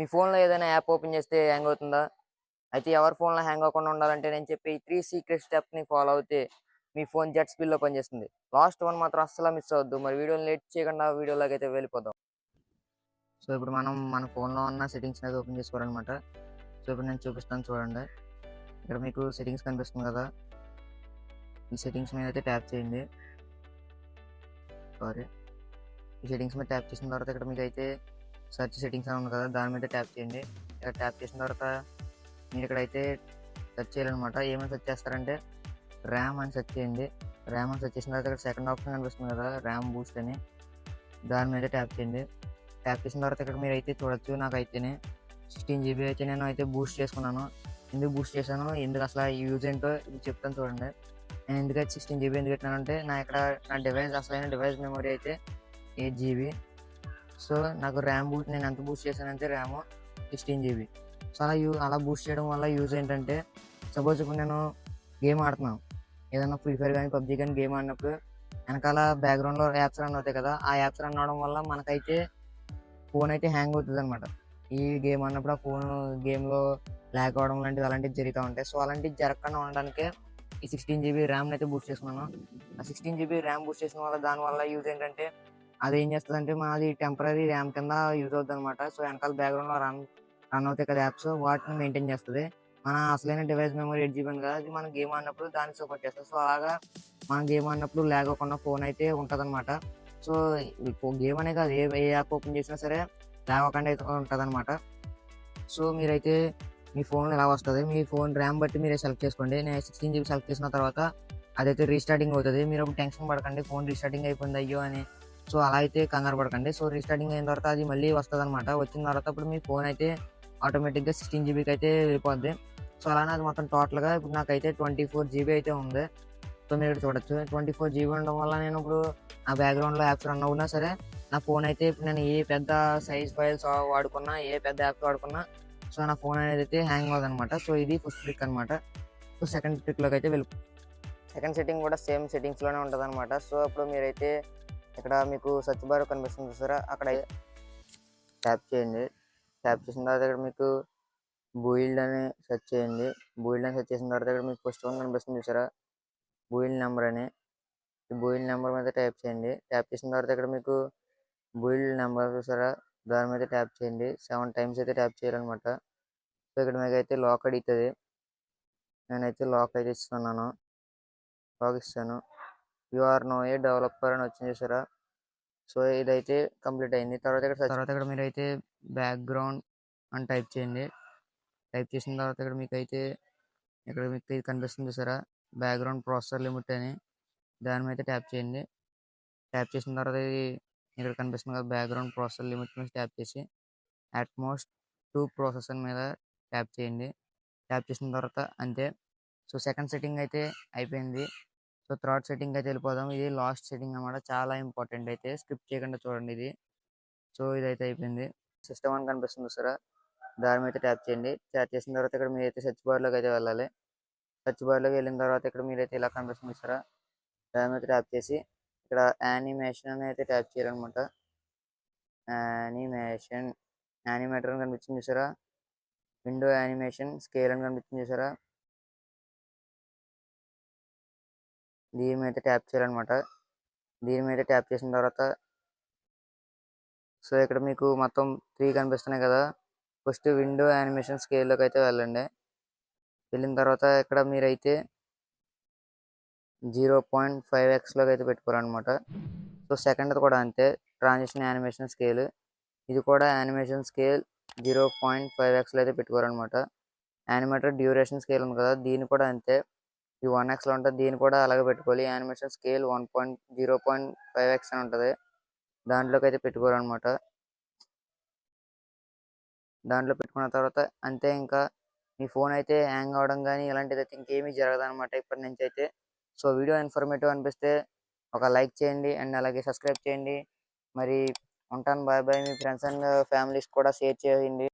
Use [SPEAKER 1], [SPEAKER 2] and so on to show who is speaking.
[SPEAKER 1] మీ ఫోన్‌లో ఏదైనా app open చేస్తే హ్యాంగ్ అవుతుందా? అయితే ఎవరి ఫోన్‌లో హ్యాంగ్ అవ్వకుండా ఉండాలంటే నేను చెప్పే ఈ 3 సీక్రెట్ స్టెప్స్‌ని ఫాలో అవుతే మీ ఫోన్ జెట్ స్పీడ్‌లో పనిచేస్తుంది. లాస్ట్ వన్ మాత్రం అస్సలు మిస్ అవ్వద్దు. మరి వీడియోని లేట్ చేయకుండా వీడియోలోకైతే వెళ్ళిపోదాం. సో, ఇప్పుడు మనం మన ఫోన్‌లో ఉన్న సెట్టింగ్స్‌ని అయితే ఓపెన్ చేసుకోవాలనమాట. సో, ఇప్పుడు నేను చూపిస్తాను చూడండి. ఇక్కడ మీకు సెట్టింగ్స్ కనిపిస్తుంది కదా! ఈ సెట్టింగ్స్ మీద అయితే ట్యాప్ చేయండి. సారీ. ఈ సెట్టింగ్స్ మీద ట్యాప్ చేసిన తర్వాత ఇక్కడ మీకైతే సెర్చ్ సెట్టింగ్స్ అని ఉంది కదా! దాని మీద ట్యాప్ చేయండి. ఇక్కడ ట్యాప్ చేసిన తర్వాత మీరు ఇక్కడైతే సెర్చ్ చేయాలనమాట. ఏమని సెర్చ్ చేస్తారంటే ర్యామ్ అని సెర్చ్ చేయండి. ర్యామ్ అని సెర్చ్ చేసిన తర్వాత ఇక్కడ సెకండ్ ఆప్షన్ కనిపిస్తుంది కదా! ర్యామ్ బూస్ట్ అని. దాని మీద ట్యాప్ చేయండి. ట్యాప్ చేసిన తర్వాత ఇక్కడ మీరైతే చూడొచ్చు నాకైతేనే 16 జీబీ అయితే నేను అయితే బూస్ట్ చేసుకున్నాను. ఎందుకు బూస్ట్ చేశాను? ఎందుకు అసలు యూజ్ ఏంటో ఇది చెప్తాను చూడండి. నేను ఎందుకైతే 16 జీబీ ఎందుకు పెట్టినానంటే నా డివైస్ అసలైన డివైస్ మెమరీ అయితే 8 జీబీ. సో, నాకు ర్యామ్ బూస్ట్ నేను ఎంత బూస్ట్ చేశానంటే ర్యామ్ 16 జీబీ. సో, అలా బూస్ట్ చేయడం వల్ల యూజ్ ఏంటంటే సపోజ్ ఇప్పుడు నేను గేమ్ ఆడుతున్నాను. ఏదైనా ఫ్రీ ఫైర్ కానీ పబ్జీ కానీ గేమ్ ఆడినప్పుడు వెనకాల బ్యాక్గ్రౌండ్‌లో యాప్స్ రన్ అవుతాయి కదా! ఆ యాప్స్ రన్ అవ్వడం వల్ల మనకైతే ఫోన్ అయితే హ్యాంగ్ అవుతుందనమాట. ఈ గేమ్ ఆడినప్పుడు ఆ ఫోను గేమ్‌లో ల్యాగ్ అవ్వడం అలాంటివి జరుగుతా ఉంటాయి. సో, అలాంటివి జరగకుండా ఉండడానికే ఈ 16 జీబీ ర్యామ్‌ని అయితే బూస్ట్ చేసుకున్నాను. ఆ 16 జీబీ ర్యామ్ బూస్ట్ చేసుకోవడం వల్ల దానివల్ల యూజ్ ఏంటంటే అదేం చేస్తదంటే మాది టెంపరరీ ర్యామ్ కింద యూజ్ అవుద్దనమాట. సో, వెనకాల బ్యాక్‌గ్రౌండ్‌లో రన్ అవుతాయి కదా యాప్స్ వాటిని మెయింటైన్ చేస్తది. మన అసలైన డివైస్ మెమరీ 8 జీబీ ఉంది కదా! అది మనం గేమ్ ఆడినప్పుడు దాన్ని సపోర్ట్ చేస్తది. సో, అలాగా మనం గేమ్ ఆడినప్పుడు ల్యాగ్ అవ్వకుండా ఫోన్ అయితే ఉంటదనమాట. సో, గేమ్ అనే కాదు ఏ యాప్ ఓపెన్ చేసినా సరే ల్యాగ్ అవ్వకుండా అయితే ఉంటదనమాట. సో, మీరైతే మీ ఫోన్ ఇలా వస్తది. మీ ఫోన్ ర్యామ్ బట్టి మీరే సెలెక్ట్ చేసుకోండి. నేను 16 జీబీ సెలెక్ట్ చేసిన తర్వాత అదైతే రీస్టార్టింగ్ అవుతది. మీరప్పుడు టెన్షన్ పడకండి. ఫోన్ రీస్టార్టింగ్ అయిపోయింది అయ్యో! అని. సో, అలా అయితే కంగారు పడకండి. సో, రీస్టార్టింగ్ అయిన తర్వాత అది మళ్ళీ వస్తదనమాట. వచ్చిన తర్వాత అప్పుడు మీ ఫోన్ అయితే ఆటోమేటిక్‌గా 16 జీబీకి అయితే వెళ్ళిపోద్ది. సో, అలానే అది మొత్తం టోటల్‌గా ఇప్పుడు నాకైతే 24 జీబీ అయితే ఉంది. సో, మీరు ఇక్కడ చూడొచ్చు. 24 జీబీ ఉండడం వల్ల నేను ఇప్పుడు నా బ్యాక్‌గ్రౌండ్‌లో యాప్స్ రన్ అవునా సరే, నా ఫోన్ అయితే ఇప్పుడు నేను ఏ పెద్ద సైజ్ ఫైల్స్ వాడుకున్నా, ఏ పెద్ద యాప్స్ వాడుకున్నా, సో, నా ఫోన్ అనేదైతే హ్యాంగ్ అవ్వదనమాట. సో, ఇది ఫస్ట్ ట్రిక్ అనమాట. సో, సెకండ్ ట్రిక్‌లోకి అయితే సెకండ్ సెట్టింగ్ కూడా సేమ్ సెట్టింగ్స్‌లోనే ఉంటదనమాట. సో, అప్పుడు మీరైతే ఇక్కడ మీకు సెర్చ్ బార్ కనిపిస్తుంది చూసారా? అక్కడ ట్యాప్ చేయండి. ట్యాప్ చేసిన తర్వాత ఇక్కడ మీకు బుయిల్డ్ అని సెర్చ్ చేయండి. బుయిల్డ్ అని సెర్చ్ చేసిన తర్వాత ఇక్కడ మీకు ఫస్ట్ వన్ కనిపిస్తుంది చూసారా? బుయిల్డ్ నంబర్ అని. ఈ బుయిల్డ్ నంబర్ మీద ట్యాప్ చేయండి. ట్యాప్ చేసిన తర్వాత ఇక్కడ మీకు బుయిల్డ్ నంబర్ చూసారా? దాని మీద ట్యాప్ చేయండి. 7 టైమ్స్ అయితే ట్యాప్ చేయాలనమాట. సో, ఇక్కడ మీకైతే లాక్ అడుగుతది. నేనైతే లాక్ అయితే ఇస్తున్నాను. లాక్ ఇస్తాను. You are now a developer అని వచ్చింది చూసారా? సో, ఇదైతే కంప్లీట్ అయింది. తర్వాత ఇక్కడ మీరైతే బ్యాక్‌గ్రౌండ్ అని టైప్ చేయండి. టైప్ చేసిన తర్వాత ఇక్కడ మీకు ఇది కనిపిస్తుంది చూసారా? బ్యాక్‌గ్రౌండ్ ప్రాసెసర్ లిమిట్ అని. దాని మీద ట్యాప్ చేయండి. ట్యాప్ చేసిన తర్వాత ఇది ఇక్కడ కనిపిస్తుంది కదా! బ్యాక్‌గ్రౌండ్ ప్రాసెసర్ లిమిట్ మీద ట్యాప్ చేసి అట్‌మోస్ట్ 2 ప్రాసెసర్ మీద ట్యాప్ చేయండి. ట్యాప్ చేసిన తర్వాత అంతే. సో, సెకండ్ సెట్టింగ్ అయితే అయిపోయింది. సో, థర్డ్ సెట్టింగ్ అయితే వెళ్ళిపోదాం. ఇది లాస్ట్ సెట్టింగ్ అనమాట. చాలా ఇంపార్టెంట్ అయితే స్కిప్ చేయకుండా చూడండి ఇది. సో, ఇదైతే అయిపోయింది. సిస్టమ్ అని కనిపిస్తుంది చూసారా? దాని మీద ట్యాప్ చేయండి. ట్యాప్ చేసిన తర్వాత ఇక్కడ మీరైతే సెర్చ్ బార్‌లోకి అయితే వెళ్ళాలి. సెర్చ్ బార్‌లోకి వెళ్ళిన తర్వాత ఇక్కడ మీరైతే ఇలా కనిపిస్తుంది చూసారా? దాని మీద ట్యాప్ చేసి ఇక్కడ యానిమేషన్ అని అయితే ట్యాప్ చేయాలనమాట. యానిమేషన్ యానిమేటర్ అని కనిపించింది చూసారా? విండో యానిమేషన్ స్కేల్ అని కనిపించింది చూసారా? దీని మీద ట్యాప్ చేయాలనమాట. దీని మీద ట్యాప్ చేసిన తర్వాత సో, ఇక్కడ మీకు మొత్తం 3 కనిపిస్తున్నాయి కదా! ఫస్ట్ విండో యానిమేషన్ స్కేల్‌లోకి అయితే వెళ్ళండి. వెళ్ళిన తర్వాత ఇక్కడ మీరైతే 0.5x అయితే పెట్టుకోవాలనమాట. సో, సెకండ్‌ది కూడా అంతే. Transition animation scale. ఇది కూడా యానిమేషన్ స్కేల్ 0.5xలో అయితే పెట్టుకోవాలనమాట. యానిమేటర్ డ్యూరేషన్ స్కేల్ ఉంది కదా! దీన్ని కూడా అంతే. ఇది 1xలో ఉంటది. దీన్ని కూడా అలాగే పెట్టుకోవాలి. యానిమేషన్ స్కేల్ 0.5x అని ఉంటది. దాంట్లోకి అయితే పెట్టుకోవాలనమాట. దాంట్లో పెట్టుకున్న తర్వాత అంతే ఇంకా మీ ఫోన్ అయితే హ్యాంగ్ అవ్వడం గానీ ఇలాంటిదైతే ఇంకేమీ జరగదనమాట ఇప్పటి నుంచి అయితే. సో, వీడియో ఇన్ఫర్మేటివ్ అనిపిస్తే ఒక లైక్ చేయండి. అండ్ అలాగే సబ్స్క్రైబ్ చేయండి. మరి ఉంటాను. Bye bye. మీ ఫ్రెండ్స్ అండ్ ఫ్యామిలీస్ కూడా షేర్ చేయండి.